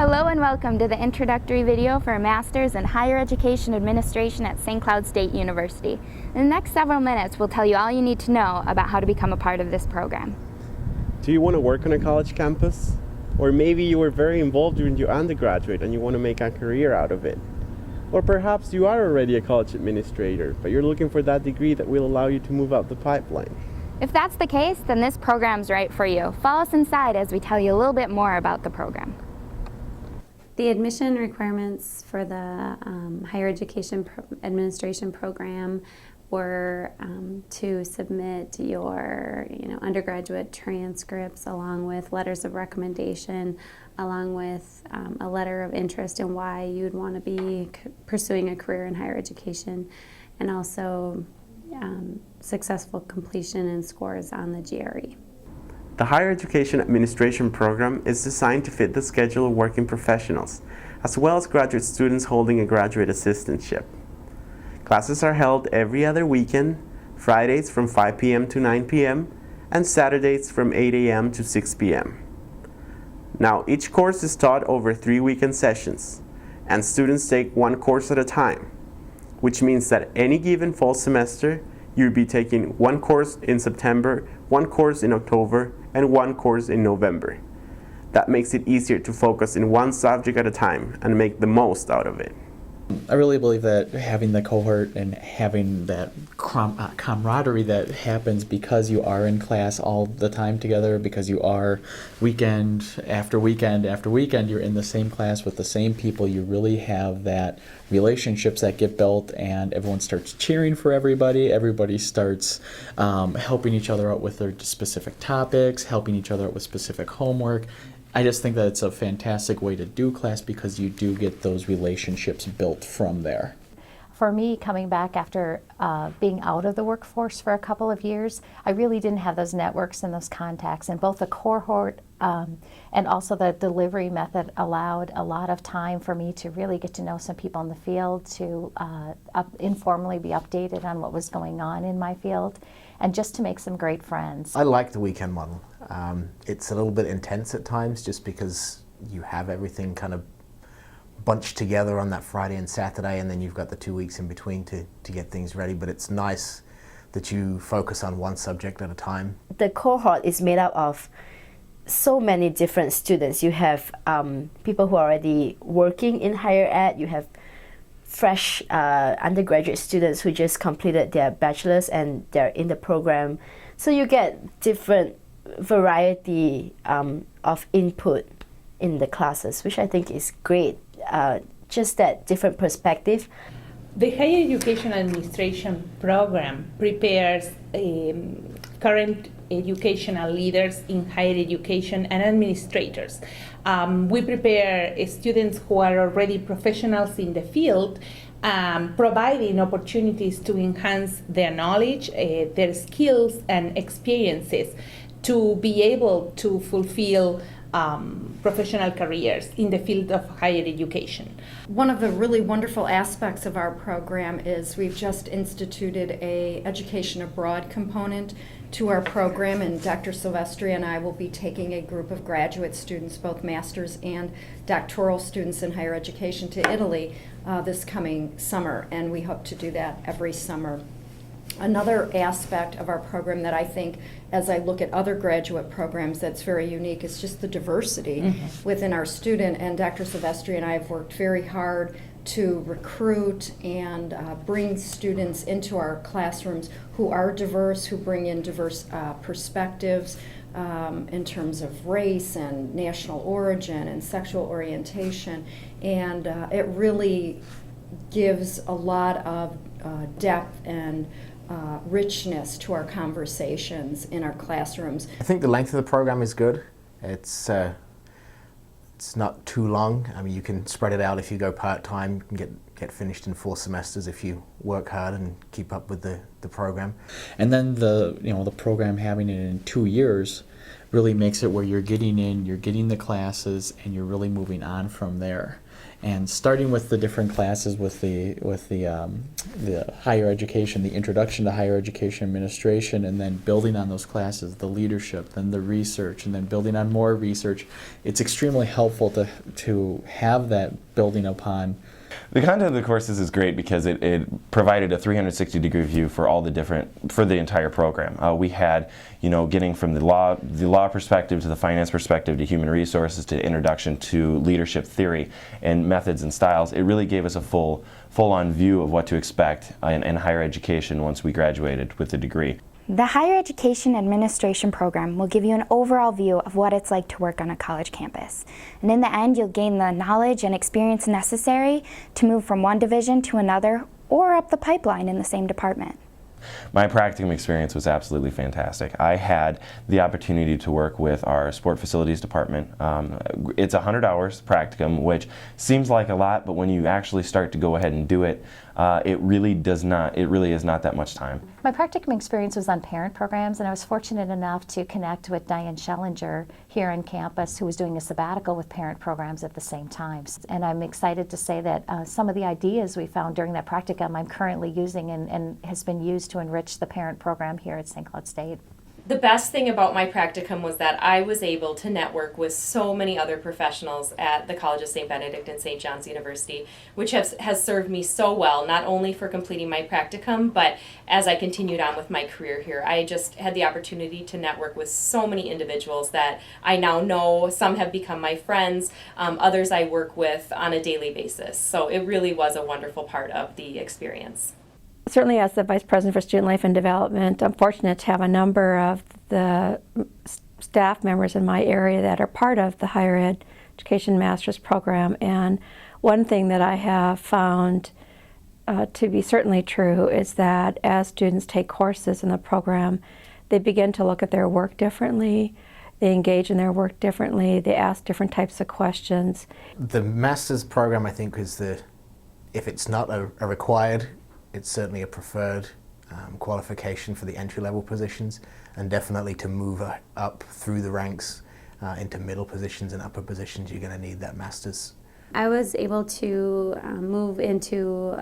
Hello and welcome to the introductory video for a Master's in Higher Education Administration at St. Cloud State University. In the next several minutes, we'll tell you all you need to know about how to become a part of this program. Do you want to work on a college campus? Or maybe you were very involved during your undergraduate and you want to make a career out of it. Or perhaps you are already a college administrator, but you're looking for that degree that will allow you to move up the pipeline. If that's the case, then this program's right for you. Follow us inside as we tell you a little bit more about the program. The admission requirements for the Higher Education Administration program were to submit your undergraduate transcripts along with letters of recommendation, along with a letter of interest in why you'd want to be pursuing a career in higher education, and also successful completion and scores on the GRE. The Higher Education Administration program is designed to fit the schedule of working professionals, as well as graduate students holding a graduate assistantship. Classes are held every other weekend, Fridays from 5 p.m. to 9 p.m., and Saturdays from 8 a.m. to 6 p.m. Now, each course is taught over 3 weekend sessions, and students take one course at a time, which means that any given fall semester, you'll be taking one course in September, one course in October, and one course in November. That makes it easier to focus in one subject at a time and make the most out of it. I really believe that having the cohort and having that camaraderie that happens because you are in class all the time together, because you are weekend after weekend after weekend, you're in the same class with the same people, you really have that relationships that get built, and everyone starts cheering for everybody. Everybody starts helping each other out with their specific topics, helping each other out with specific homework. I just think that it's a fantastic way to do class because you do get those relationships built from there. For me, coming back after being out of the workforce for a couple of years, I really didn't have those networks and those contacts, and both the cohort and also the delivery method allowed a lot of time for me to really get to know some people in the field, to informally be updated on what was going on in my field, and just to make some great friends. I like the weekend model. It's a little bit intense at times just because you have everything kind of bunched together on that Friday and Saturday, and then you've got the 2 weeks in between to get things ready, but it's nice that you focus on one subject at a time. The cohort is made up of so many different students. You have people who are already working in higher ed, you have fresh undergraduate students who just completed their bachelor's and they're in the program. So you get different variety of input in the classes, which I think is great. Just that different perspective. The Higher Education Administration program prepares current educational leaders in higher education and administrators. We prepare students who are already professionals in the field, providing opportunities to enhance their knowledge, their skills and experiences to be able to fulfill professional careers in the field of higher education. One of the really wonderful aspects of our program is we've just instituted a education abroad component to our program, and Dr. Silvestri and I will be taking a group of graduate students, both master's and doctoral students in higher education, to Italy this coming summer, and we hope to do that every summer. Another aspect of our program that I think, as I look at other graduate programs, that's very unique is just the diversity within our student. And Dr. Silvestri and I have worked very hard to recruit and bring students into our classrooms who are diverse, who bring in diverse perspectives in terms of race and national origin and sexual orientation. And it really gives a lot of depth and richness to our conversations in our classrooms. I think the length of the program is good. It's not too long. I mean, you can spread it out if you go part-time. You can get finished in 4 semesters if you work hard and keep up with the program. And then the program having it in 2 years really makes it where you're getting in, you're getting the classes, and you're really moving on from there. And starting with the different classes with the higher education, the introduction to higher education administration, and then building on those classes, the leadership, then the research, and then building on more research, it's extremely helpful to have that building upon. The content of the courses is great because it provided a 360-degree view for all the for the entire program. We had, getting from the law perspective to the finance perspective to human resources to introduction to leadership theory and methods and styles. It really gave us a full-on view of what to expect in higher education once we graduated with the degree. The Higher Education Administration program will give you an overall view of what it's like to work on a college campus. And in the end, you'll gain the knowledge and experience necessary to move from one division to another or up the pipeline in the same department. My practicum experience was absolutely fantastic. I had the opportunity to work with our sport facilities department. It's 100 hours practicum, which seems like a lot, but when you actually start to go ahead and do it, it really is not that much time. My practicum experience was on parent programs, and I was fortunate enough to connect with Diane Schellinger here on campus, who was doing a sabbatical with parent programs at the same time. And I'm excited to say that some of the ideas we found during that practicum I'm currently using and has been used to enrich the parent program here at St. Cloud State. The best thing about my practicum was that I was able to network with so many other professionals at the College of St. Benedict and St. John's University, which has served me so well, not only for completing my practicum, but as I continued on with my career here. I just had the opportunity to network with so many individuals that I now know. Some have become my friends, others I work with on a daily basis. So it really was a wonderful part of the experience. Certainly, as the Vice President for Student Life and Development, I'm fortunate to have a number of the staff members in my area that are part of the Higher Education Master's Program. And one thing that I have found to be certainly true is that as students take courses in the program, they begin to look at their work differently, they engage in their work differently, they ask different types of questions. The Master's Program, I think, is if it's not a required, it's certainly a preferred qualification for the entry-level positions, and definitely to move up through the ranks into middle positions and upper positions, you're going to need that master's. I was able to move into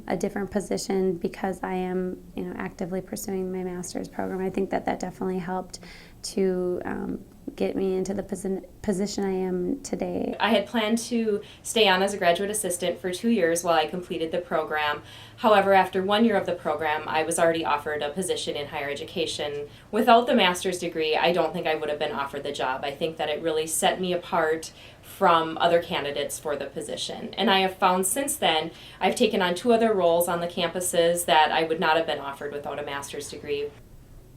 a different position because I am, actively pursuing my master's program. I think that definitely helped to get me into the position I am today. I had planned to stay on as a graduate assistant for 2 years while I completed the program. However, after 1 year of the program, I was already offered a position in higher education. Without the master's degree, I don't think I would have been offered the job. I think that it really set me apart from other candidates for the position. And I have found since then, I've taken on 2 other roles on the campuses that I would not have been offered without a master's degree.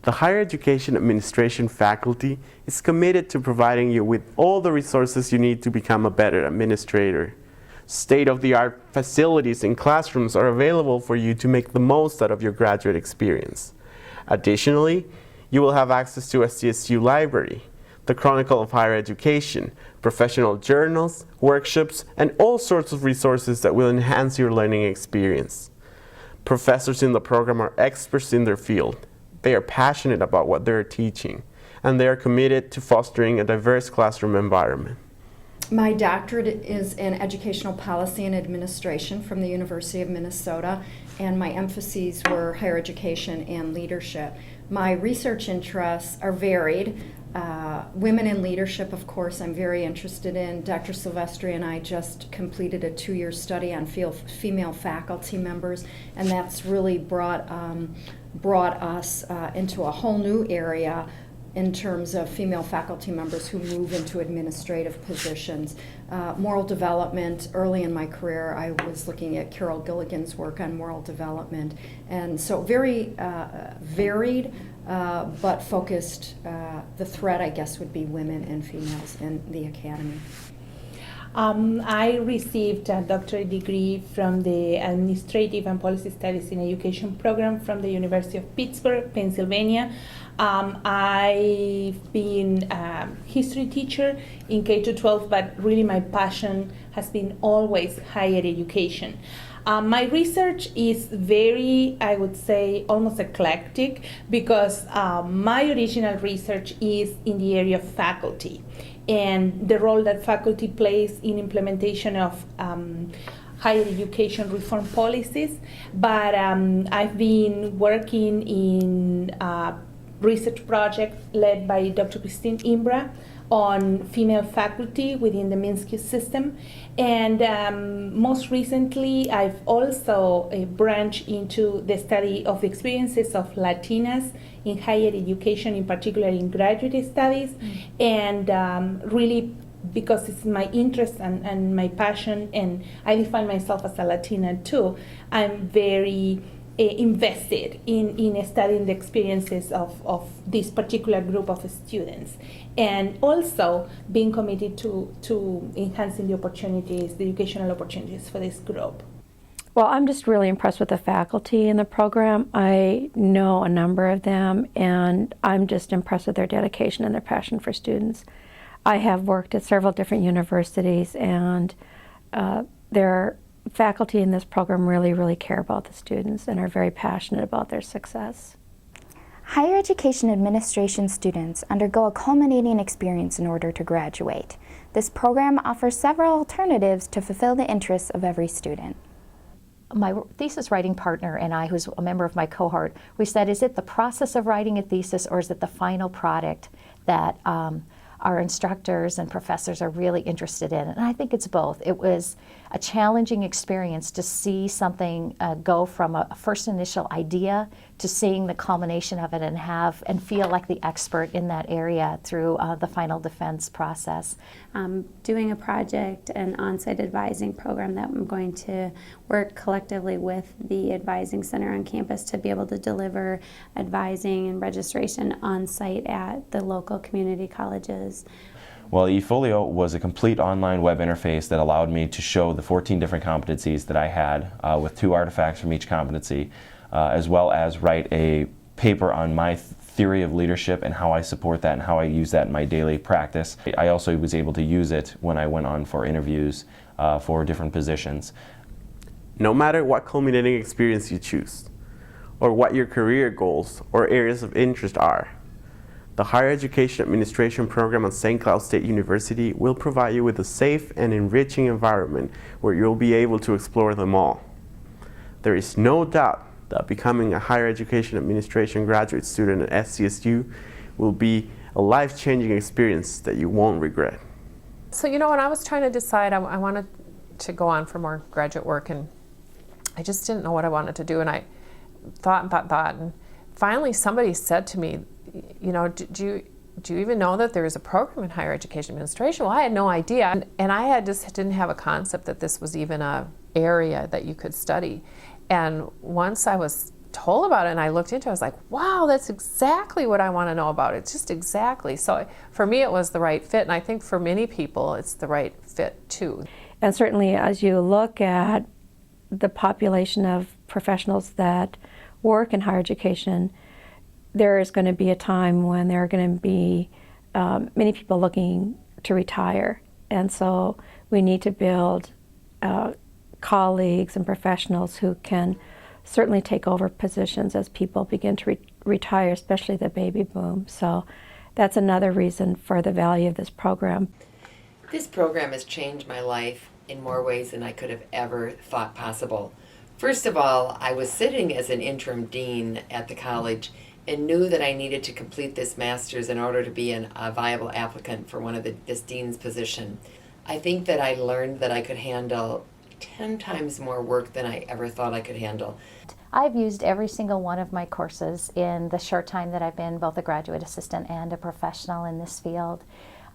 The Higher Education Administration faculty is committed to providing you with all the resources you need to become a better administrator. State-of-the-art facilities and classrooms are available for you to make the most out of your graduate experience. Additionally, you will have access to SCSU Library, the Chronicle of Higher Education, professional journals, workshops, and all sorts of resources that will enhance your learning experience. Professors in the program are experts in their field. They are passionate about what they're teaching, and they are committed to fostering a diverse classroom environment. My doctorate is in Educational Policy and Administration from the University of Minnesota, and my emphases were higher education and leadership. My research interests are varied. Women in leadership, of course, I'm very interested in. Dr. Silvestri and I just completed a 2-year study on female faculty members, and that's really brought us into a whole new area in terms of female faculty members who move into administrative positions. Moral development, early in my career, I was looking at Carol Gilligan's work on moral development. And so very varied, but focused. The thread, I guess, would be women and females in the academy. I received a doctorate degree from the Administrative and Policy Studies in Education program from the University of Pittsburgh, Pennsylvania. I've been a history teacher in K-12, but really my passion has been always higher education. My research is very, I would say, almost eclectic because my original research is in the area of faculty and the role that faculty plays in implementation of higher education reform policies. But I've been working in a research project led by Dr. Christine Imbra on female faculty within the Minsky system. And most recently, I've also branched into the study of the experiences of Latinas in higher education, in particular in graduate studies, and really because it's my interest and my passion, and I define myself as a Latina too, I'm very invested in studying the experiences of this particular group of students, and also being committed to enhancing the opportunities, the educational opportunities for this group. Well, I'm just really impressed with the faculty in the program. I know a number of them, and I'm just impressed with their dedication and their passion for students. I have worked at several different universities, and their faculty in this program really care about the students and are very passionate about their success. Higher education administration students undergo a culminating experience in order to graduate. This program offers several alternatives to fulfill the interests of every student. My thesis writing partner and I, who's a member of my cohort, we said, is it the process of writing a thesis or is it the final product that our instructors and professors are really interested in? And I think it's both. It was a challenging experience to see something go from a first initial idea to seeing the culmination of it and feel like the expert in that area through the final defense process. Doing a project, an on-site advising program that I'm going to work collectively with the advising center on campus to be able to deliver advising and registration on-site at the local community colleges. Well, eFolio was a complete online web interface that allowed me to show the 14 different competencies that I had with 2 artifacts from each competency, as well as write a paper on my theory of leadership and how I support that and how I use that in my daily practice. I also was able to use it when I went on for interviews for different positions. No matter what culminating experience you choose, or what your career goals or areas of interest are, the Higher Education Administration program at St. Cloud State University will provide you with a safe and enriching environment where you'll be able to explore them all. There is no doubt that becoming a Higher Education Administration graduate student at SCSU will be a life-changing experience that you won't regret. So, you know, when I was trying to decide, I wanted to go on for more graduate work, and I just didn't know what I wanted to do, and I thought, and finally somebody said to me, you know, do you even know that there is a program in higher education administration? Well, I had no idea, and I just didn't have a concept that this was even an area that you could study. And once I was told about it and I looked into it, I was like, wow, that's exactly what I want to know about. It's just exactly. So for me, it was the right fit, and I think for many people, it's the right fit too. And certainly as you look at the population of professionals that work in higher education, there is going to be a time when there are going to be many people looking to retire. And so we need to build colleagues and professionals who can certainly take over positions as people begin to retire, especially the baby boom. So that's another reason for the value of this program. This program has changed my life in more ways than I could have ever thought possible. First of all, I was sitting as an interim dean at the college and knew that I needed to complete this master's in order to be a viable applicant for this dean's position. I think that I learned that I could handle 10 times more work than I ever thought I could handle. I've used every single one of my courses in the short time that I've been both a graduate assistant and a professional in this field.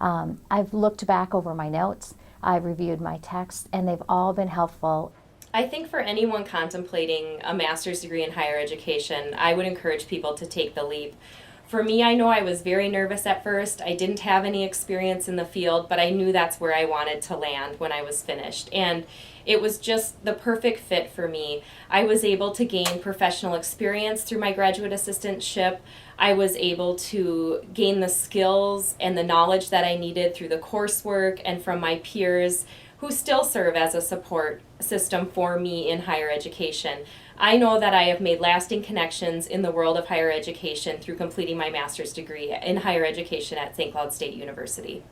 I've looked back over my notes, I've reviewed my texts, and they've all been helpful. I think for anyone contemplating a master's degree in higher education, I would encourage people to take the leap. For me, I know I was very nervous at first. I didn't have any experience in the field, but I knew that's where I wanted to land when I was finished. And it was just the perfect fit for me. I was able to gain professional experience through my graduate assistantship. I was able to gain the skills and the knowledge that I needed through the coursework and from my peers who still serve as a support system for me in higher education. I know that I have made lasting connections in the world of higher education through completing my master's degree in higher education at St. Cloud State University.